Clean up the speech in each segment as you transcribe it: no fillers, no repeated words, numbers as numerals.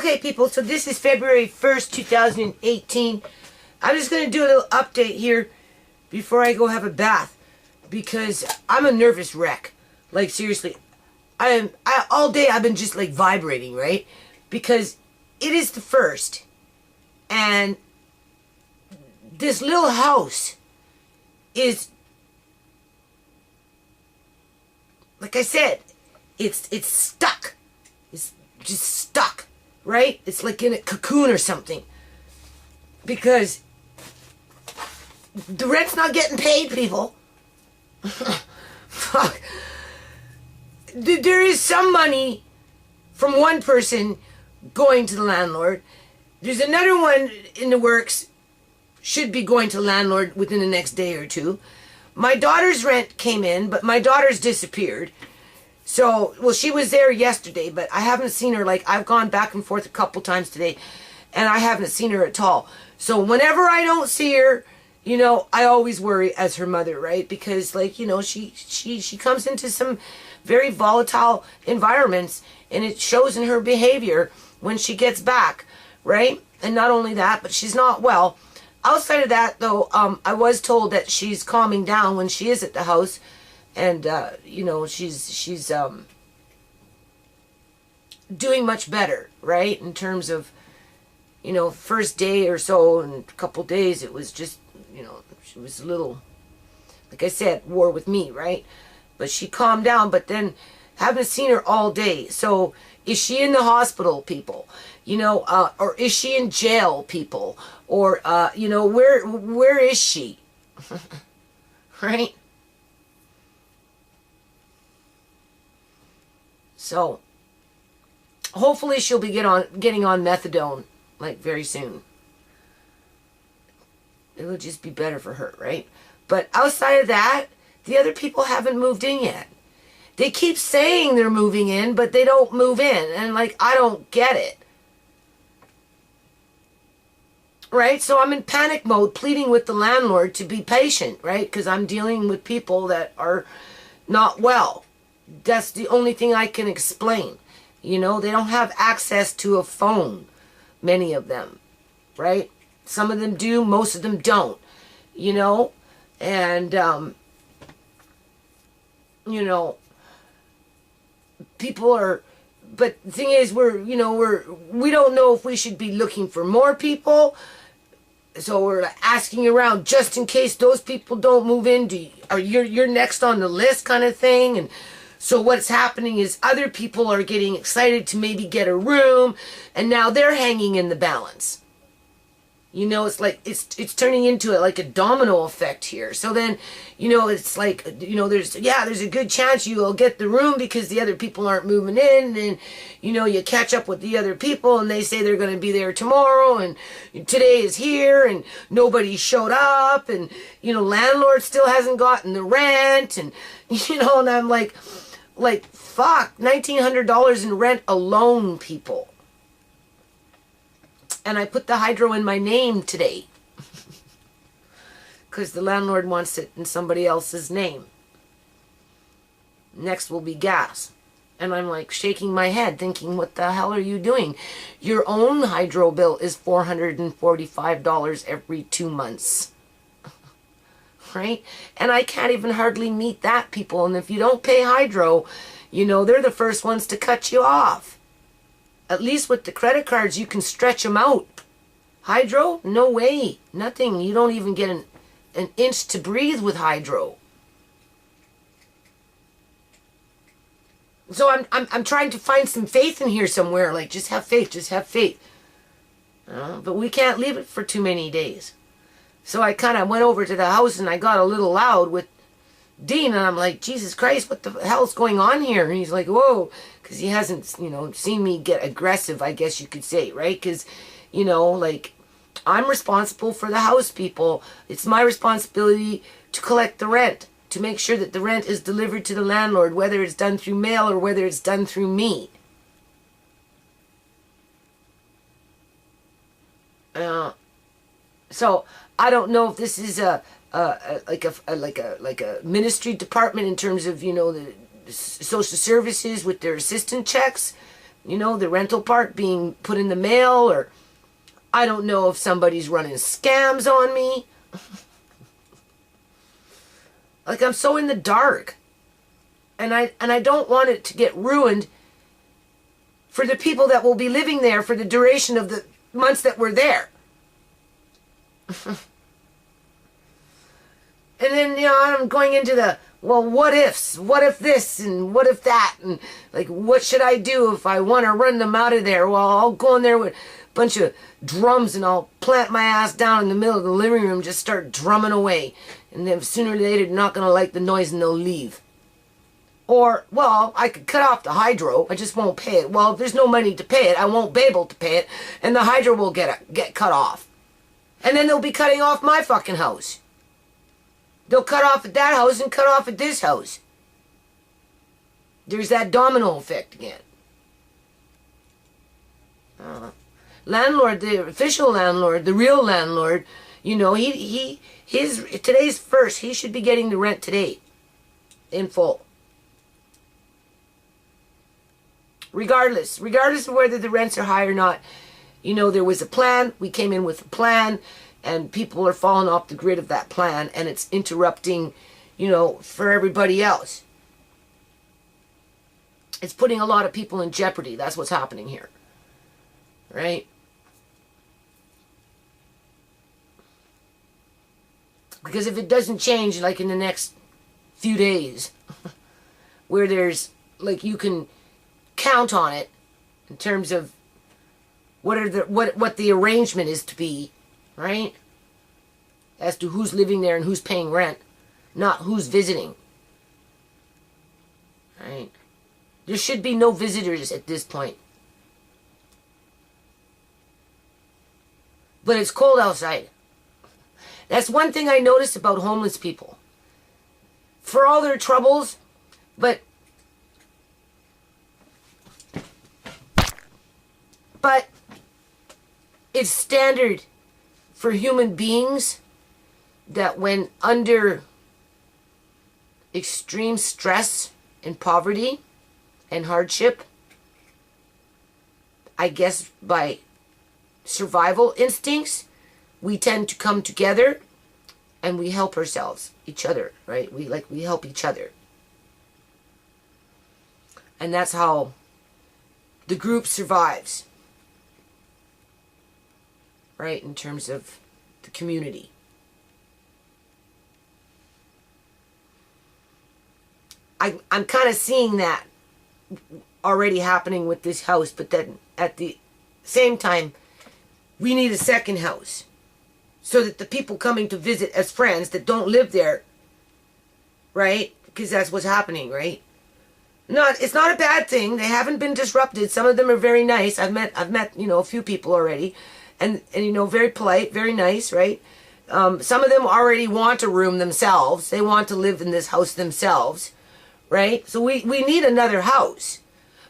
Okay, people, so this is February 1st, 2018. I'm just going to do a little update here before I go have a bath, because I'm a nervous wreck. Like, seriously, all day I've been just, like, vibrating, right? Because it is the first, and this little house is, like I said, it's stuck. It's just stuck, right? It's like in a cocoon or something. Because the rent's not getting paid, people. Fuck. There is some money from one person going to the landlord. There's another one in the works, should be going to the landlord within the next day or two. My daughter's rent came in, but my daughter's disappeared. So, well, she was there yesterday, but I haven't seen her. Like, I've gone back and forth a couple times today, and I haven't seen her at all. So whenever I don't see her, you know, I always worry as her mother, right? Because, like, you know, she comes into some very volatile environments, and it shows in her behavior when she gets back, right? And not only that, but she's not well. Outside of that, though, I was told that she's calming down when she is at the house, and you know, she's doing much better, right? In terms of, you know, first day or so and a couple days, it was just, you know, she was a little, like I said, war with me, right? But she calmed down, but then haven't seen her all day. So is she in the hospital, people? You know, or is she in jail, people? Or, you know, where is she? Right? So hopefully she'll be getting on methadone, like, very soon. It'll just be better for her, right? But outside of that, the other people haven't moved in yet. They keep saying they're moving in, but they don't move in. And, like, I don't get it. Right? So I'm in panic mode, pleading with the landlord to be patient, right? Because I'm dealing with people that are not well. That's the only thing I can explain. You know, they don't have access to a phone, many of them, right? Some of them do, most of them don't, you know? And, you know, people are, but the thing is, we don't know if we should be looking for more people. So we're asking around just in case those people don't move in. You're next on the list, kind of thing. And so what's happening is other people are getting excited to maybe get a room, and now they're hanging in the balance. You know, it's like, it's turning into like a domino effect here. So then, you know, it's like, you know, there's a good chance you'll get the room because the other people aren't moving in, and, you know, you catch up with the other people and they say they're going to be there tomorrow, and today is here and nobody showed up, and, you know, landlord still hasn't gotten the rent, and, you know, and I'm like, fuck, $1,900 in rent alone, people. And I put the hydro in my name today. Because the landlord wants it in somebody else's name. Next will be gas. And I'm like shaking my head thinking, what the hell are you doing? Your own hydro bill is $445 every 2 months. Right? And I can't even hardly meet that, people. And if you don't pay hydro, you know, they're the first ones to cut you off. At least with the credit cards, you can stretch them out. Hydro? No way. Nothing. You don't even get an inch to breathe with hydro. So I'm trying to find some faith in here somewhere. Like, just have faith. Just have faith. But we can't leave it for too many days. So I kind of went over to the house and I got a little loud with Dean, and I'm like, Jesus Christ, what the hell's going on here? And he's like, whoa, because he hasn't, you know, seen me get aggressive, I guess you could say, right? Because, you know, like, I'm responsible for the house, people. It's my responsibility to collect the rent, to make sure that the rent is delivered to the landlord, whether it's done through mail or whether it's done through me. So I don't know if this is like a ministry department in terms of, you know, the social services with their assistant checks, You know, the rental part being put in the mail, or I don't know if somebody's running scams on me. Like, I'm so in the dark. And I don't want it to get ruined for the people that will be living there for the duration of the months that we're there. And then, you know, I'm going into the, well, what ifs? What if this and what if that? And, like, what should I do if I want to run them out of there? Well, I'll go in there with a bunch of drums and I'll plant my ass down in the middle of the living room, just start drumming away. And then sooner or later, they're not going to like the noise and they'll leave. Or, well, I could cut off the hydro. I just won't pay it. Well, if there's no money to pay it, I won't be able to pay it. And the hydro will get cut off. And then they'll be cutting off my fucking house. They'll cut off at that house and cut off at this house. There's that domino effect again. Landlord, the official landlord, the real landlord, you know, today's first. He should be getting the rent today in full. Regardless of whether the rents are high or not, you know, there was a plan. We came in with a plan, and people are falling off the grid of that plan, and it's interrupting, you know, for everybody else. It's putting a lot of people in jeopardy. That's what's happening here. Right? Because if it doesn't change, like in the next few days, where there's, like, you can count on it in terms of what the arrangement is to be, right? As to who's living there and who's paying rent, not who's visiting. Right? There should be no visitors at this point. But it's cold outside. That's one thing I noticed about homeless people. For all their troubles, but it's standard for human beings that when under extreme stress and poverty and hardship, I guess by survival instincts, we tend to come together and we help each other, right? We help each other. And that's how the group survives, right? In terms of the community. I'm kind of seeing that already happening with this house, but then at the same time, we need a second house so that the people coming to visit as friends that don't live there, right? Because that's what's happening, right? It's not a bad thing. They haven't been disrupted. Some of them are very nice. I've met, you know, a few people already, and you know, very polite, very nice, right? Some of them already want a room themselves. They want to live in this house themselves, right? So we need another house.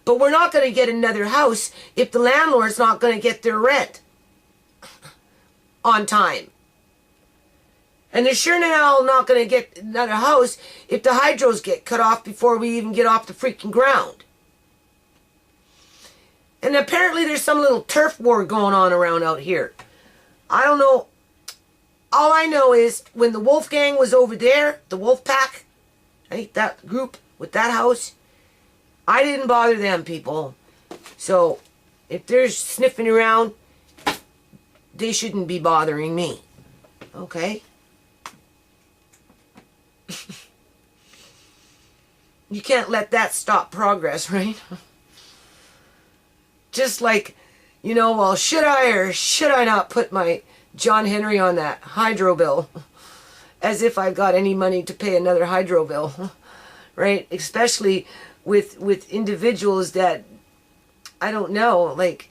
But we're not going to get another house if the landlord's not going to get their rent on time. And they're sure now not going to get another house if the hydros get cut off before we even get off the freaking ground. And apparently there's some little turf war going on around out here. I don't know. All I know is when the Wolf Gang was over there, the Wolf Pack, right, that group with that house, I didn't bother them, people. So if they're sniffing around, they shouldn't be bothering me. Okay? You can't let that stop progress, right? Just like, you know, well, should I or should I not put my John Henry on that hydro bill? As if I've got any money to pay another hydro bill, right? Especially with individuals that, I don't know, like,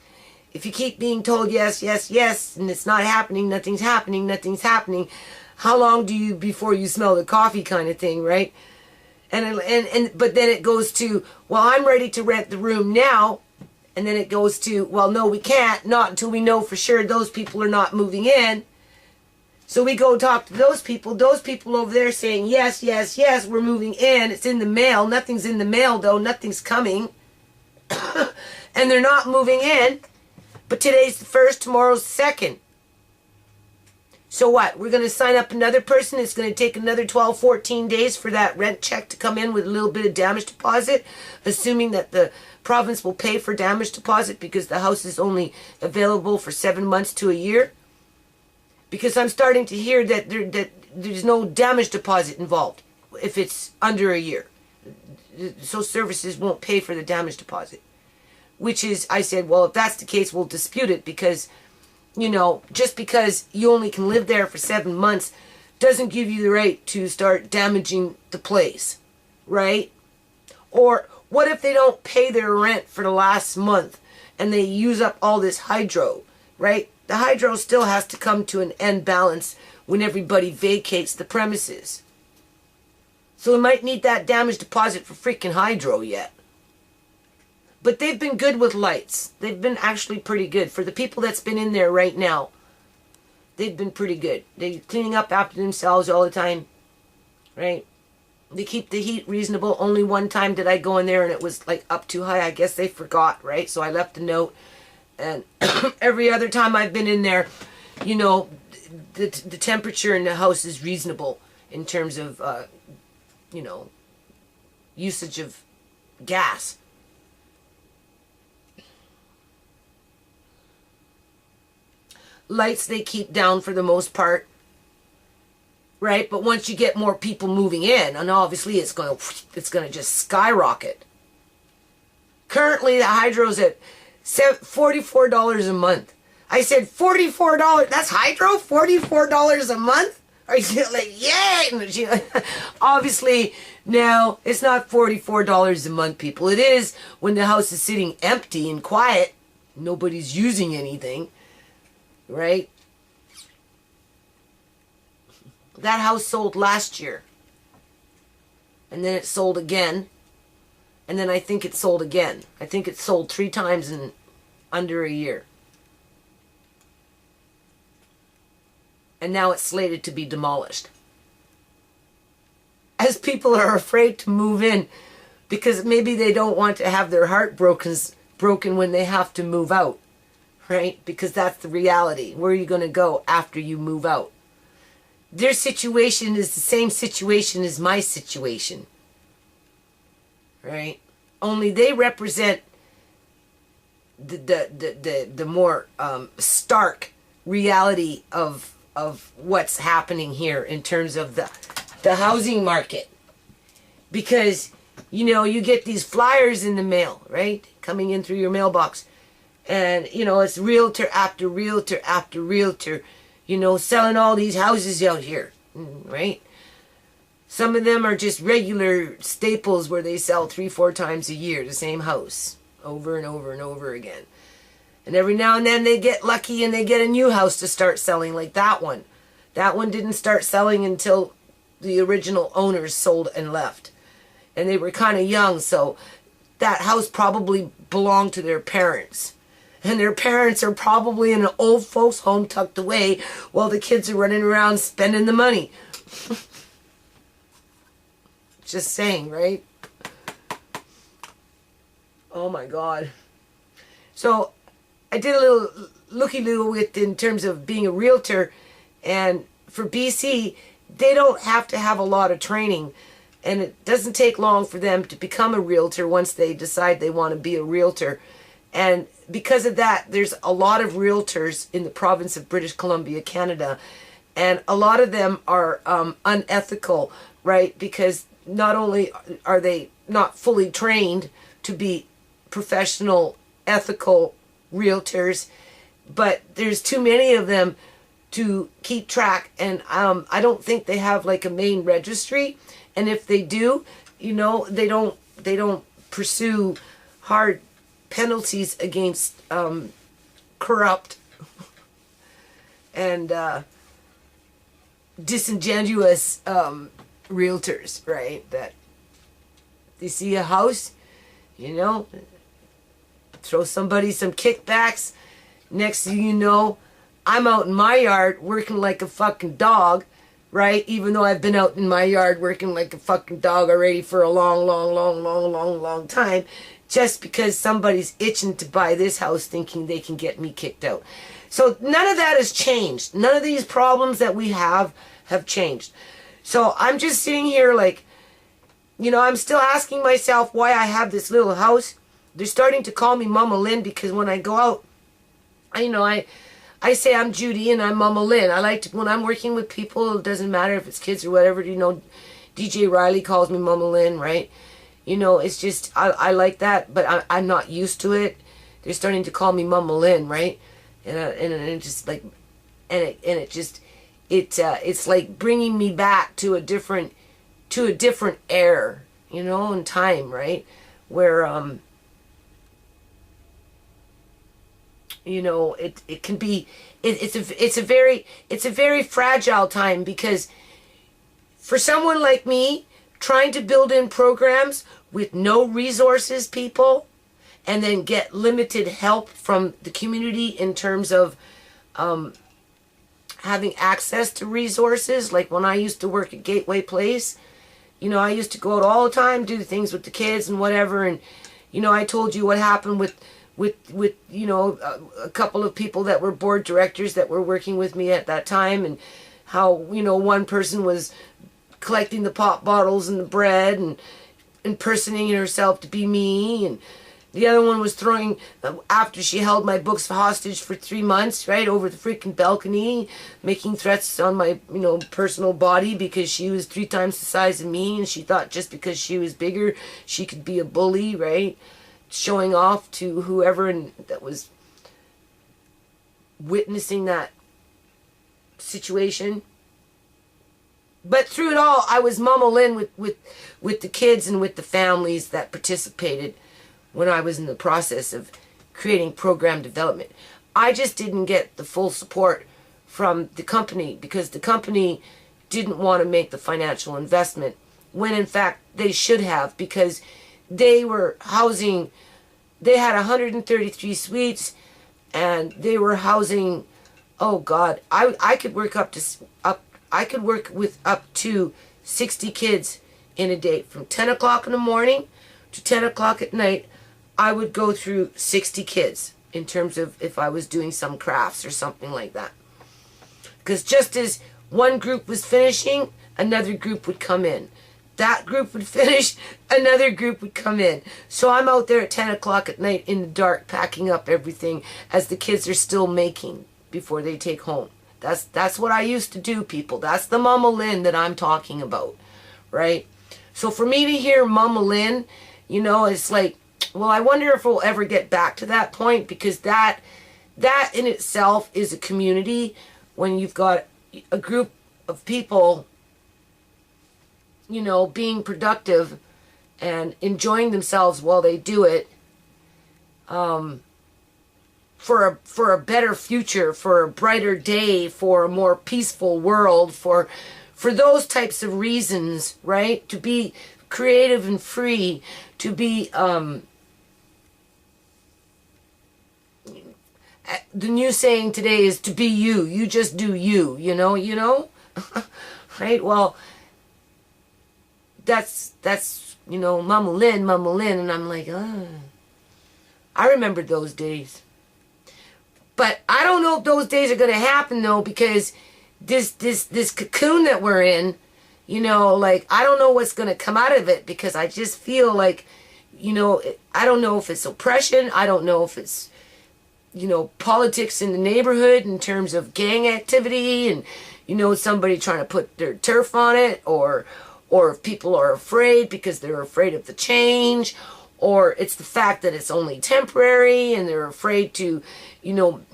if you keep being told yes, yes, yes, and it's not happening, nothing's happening, how long do you before you smell the coffee kind of thing, right? But then it goes to, well, I'm ready to rent the room now, and then it goes to, well, no, we can't, not until we know for sure those people are not moving in. So we go talk to those people over there saying, yes, yes, yes, we're moving in, it's in the mail, nothing's in the mail though, nothing's coming. and they're not moving in, but today's the 1st, tomorrow's the 2nd. So what? We're going to sign up another person. It's going to take another 12, 14 days for that rent check to come in with a little bit of damage deposit, assuming that the province will pay for damage deposit because the house is only available for 7 months to a year. Because I'm starting to hear that there's no damage deposit involved if it's under a year. So services won't pay for the damage deposit. Which is, I said, well, if that's the case, we'll dispute it because, you know, just because you only can live there for 7 months doesn't give you the right to start damaging the place, right? Or what if they don't pay their rent for the last month and they use up all this hydro, right? The hydro still has to come to an end balance when everybody vacates the premises. So we might need that damage deposit for freaking hydro yet. But they've been good with lights. They've been actually pretty good. For the people that's been in there right now, they've been pretty good. They're cleaning up after themselves all the time, right? They keep the heat reasonable. Only one time did I go in there and it was like up too high. I guess they forgot, right? So I left a note. And every other time I've been in there, you know, the temperature in the house is reasonable in terms of, you know, usage of gas. Lights they keep down for the most part, right? But once you get more people moving in, and obviously it's going to just skyrocket. Currently, the hydro's at $44 a month. I said $44. That's hydro? $44 a month? Are you like, yay? Obviously, no, it's not $44 a month, people. It is when the house is sitting empty and quiet. Nobody's using anything. Right? That house sold last year. And then it sold again. And then I think it sold again. I think it sold 3 times in under a year. And now it's slated to be demolished. As people are afraid to move in because maybe they don't want to have their heart broken when they have to move out. Right? Because that's the reality. Where are you going to go after you move out? Their situation is the same situation as my situation. Right? Only they represent the more stark reality of what's happening here in terms of the housing market. Because, you know, you get these flyers in the mail, right? Coming in through your mailbox. And, you know, it's realtor after realtor after realtor, you know, selling all these houses out here, right? Some of them are just regular staples where they sell 3-4 times a year, the same house, over and over and over again. And every now and then they get lucky and they get a new house to start selling, like that one. That one didn't start selling until the original owners sold and left. And they were kind of young, so that house probably belonged to their parents. And their parents are probably in an old folks home tucked away while the kids are running around spending the money. Just saying, right? Oh my God. So I did a little looky-loo with in terms of being a realtor, and for BC, they don't have to have a lot of training, and it doesn't take long for them to become a realtor once they decide they want to be a realtor. And because of that, there's a lot of realtors in the province of British Columbia, Canada, and a lot of them are unethical, right? Because not only are they not fully trained to be professional, ethical realtors, but there's too many of them to keep track, and I don't think they have like a main registry, and if they do, you know, they don't pursue hard penalties against corrupt and disingenuous realtors, right? That they see a house, you know, throw somebody some kickbacks. Next thing you know, I'm out in my yard working like a fucking dog, right? Even though I've been out in my yard working like a fucking dog already for a long time. just because somebody's itching to buy this house thinking they can get me kicked out. So none of that has changed. None of these problems that we have changed. So I'm just sitting here like, I'm still asking myself why I have this little house. They're starting to call me Momma Lynn because when I go out, I say I'm Judy and I'm Momma Lynn. I like to, when I'm working with people, it doesn't matter if it's kids or whatever, DJ Riley calls me Momma Lynn, right? It's just, I like that, but I'm not used to it. They're starting to call me Momma Lynn, right? And it just like, it's like bringing me back to a different era, in time, right? Where, it can be, it's a very fragile time, because for someone like me, trying to build in programs with no resources, people, and then get limited help from the community in terms of having access to resources. Like when I used to work at Gateway Place, I used to go out all the time, do things with the kids and whatever, and I told you what happened with a couple of people that were board directors that were working with me at that time, and how one person was collecting the pop bottles and the bread and impersonating herself to be me, and the other one was throwing, after she held my books hostage for 3 months, right, over the freaking balcony, making threats on my, personal body because she was 3 times the size of me, and she thought just because she was bigger, she could be a bully, right, showing off to whoever that was witnessing that situation. But through it all, I was Momma Lynn with the kids and with the families that participated when I was in the process of creating program development. I just didn't get the full support from the company because the company didn't want to make the financial investment when in fact they should have, because they were housing, they had 133 suites and they were housing, oh God, I could work I could work with up to 60 kids in a day. From 10 o'clock in the morning to 10 o'clock at night, I would go through 60 kids in terms of if I was doing some crafts or something like that. Because just as one group was finishing, another group would come in. That group would finish, another group would come in. So I'm out there at 10 o'clock at night in the dark, packing up everything as the kids are still making before they take home. That's what I used to do, people. That's the Momma Lynn that I'm talking about, right? So for me to hear Momma Lynn, it's like, well, I wonder if we'll ever get back to that point, because that in itself is a community when you've got a group of people, being productive and enjoying themselves while they do it, for a better future, for a brighter day, for a more peaceful world, for those types of reasons, right? To be creative and free, to be the new saying today is to be you. You just do you, right? Well, that's Momma Lynn, and I'm like, I remember those days. But I don't know if those days are going to happen, though, because this cocoon that we're in, like, I don't know what's going to come out of it, because I just feel like, I don't know if it's oppression. I don't know if it's, politics in the neighborhood in terms of gang activity and, somebody trying to put their turf on it, or if people are afraid because they're afraid of the change, or it's the fact that it's only temporary and they're afraid to,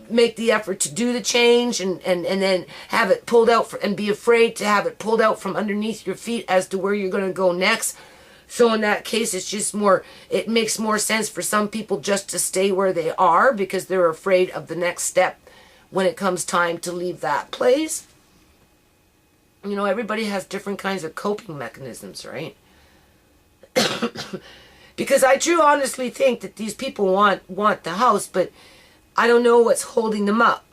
make the effort to do the change and then have it pulled out and be afraid to have it pulled out from underneath your feet as to where you're going to go next. So in that case, it's just it makes more sense for some people just to stay where they are because they're afraid of the next step when it comes time to leave that place. Everybody has different kinds of coping mechanisms, right? Because I do honestly think that these people want the house, but I don't know what's holding them up.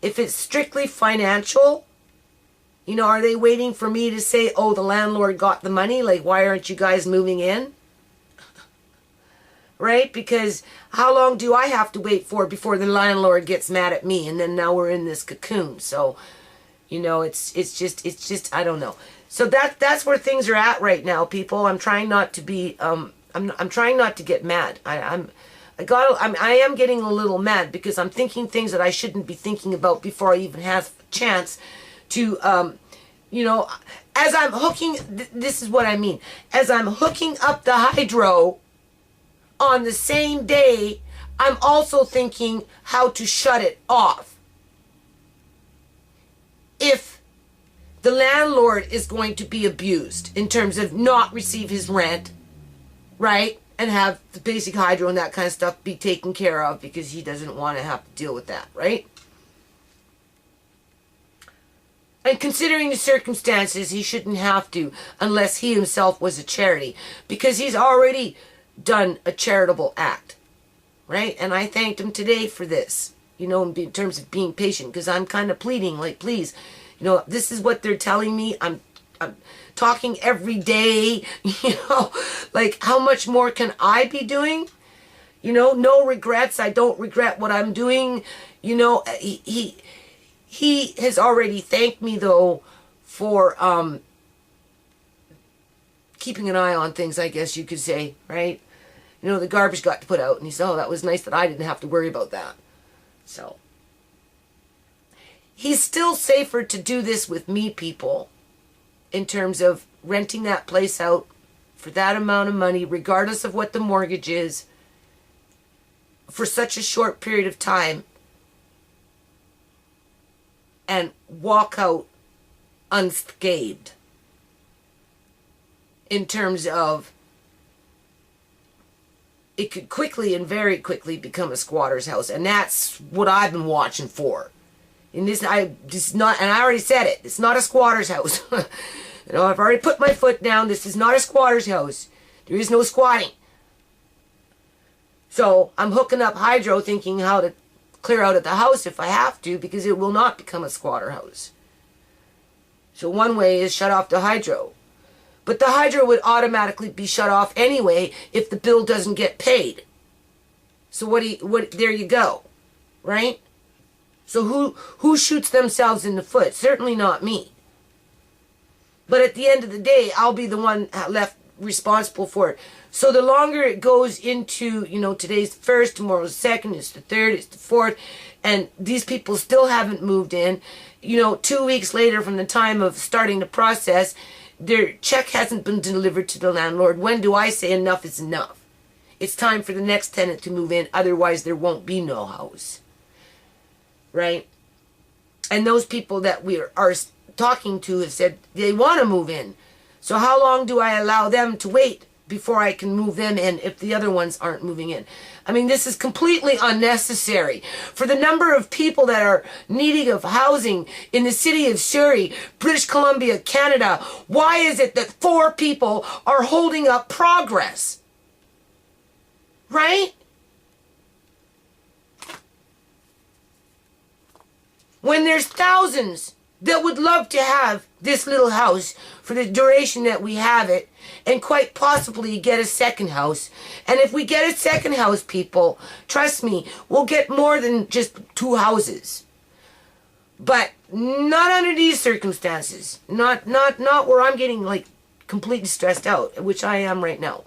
If it's strictly financial, are they waiting for me to say, oh, the landlord got the money? Like, why aren't you guys moving in? right? Because how long do I have to wait for before the landlord gets mad at me, and then now we're in this cocoon? So, you know, it's just I don't know. So that's where things are at right now, people. I'm trying not to be I'm trying not to get mad. I am getting a little mad because I'm thinking things that I shouldn't be thinking about before I even have a chance to you know, as I'm hooking, this is what I mean. As I'm hooking up the hydro on the same day, I'm also thinking how to shut it off. If the landlord is going to be abused in terms of not receive his rent, right? And have the basic hydro and that kind of stuff be taken care of because he doesn't want to have to deal with that, right? And considering the circumstances, he shouldn't have to unless he himself was a charity, because he's already done a charitable act, right? And I thanked him today for this, you know, in terms of being patient, because I'm kind of pleading, like, please, you know, this is what they're telling me. I'm talking every day, you know, like, how much more can I be doing? You know, no regrets. I don't regret what I'm doing. You know, he has already thanked me, though, for keeping an eye on things, I guess you could say, right? You know, the garbage got to put out, and he said, oh, that was nice that I didn't have to worry about that. So, he's still safer to do this with me, people, in terms of renting that place out for that amount of money, regardless of what the mortgage is, for such a short period of time, and walk out unscathed in terms of it could quickly and very quickly become a squatter's house. And that's what I've been watching for. And this is not, and I already said it, it's not a squatter's house. You know, I've already put my foot down. This is not a squatter's house. There is no squatting. So I'm hooking up hydro, thinking how to clear out of the house if I have to, because it will not become a squatter house. So one way is shut off the hydro. But the hydro would automatically be shut off anyway if the bill doesn't get paid. So there you go, right? So who shoots themselves in the foot? Certainly not me. But at the end of the day, I'll be the one left responsible for it. So the longer it goes into, you know, today's the 1st, tomorrow's the 2nd, it's the 3rd, it's the 4th, and these people still haven't moved in, you know, 2 weeks later from the time of starting the process, their check hasn't been delivered to the landlord. When do I say enough is enough? It's time for the next tenant to move in, otherwise there won't be no house. Right? And those people that we are talking to have said they want to move in. So how long do I allow them to wait before I can move them in if the other ones aren't moving in? I mean, this is completely unnecessary. For the number of people that are needing of housing in the city of Surrey, British Columbia, Canada, why is it that 4 people are holding up progress? Right? When there's thousands that would love to have this little house for the duration that we have it, and quite possibly get a second house. And if we get a second house, people, trust me, we'll get more than just 2 houses. But not under these circumstances. Not where I'm getting, like, completely stressed out, which I am right now.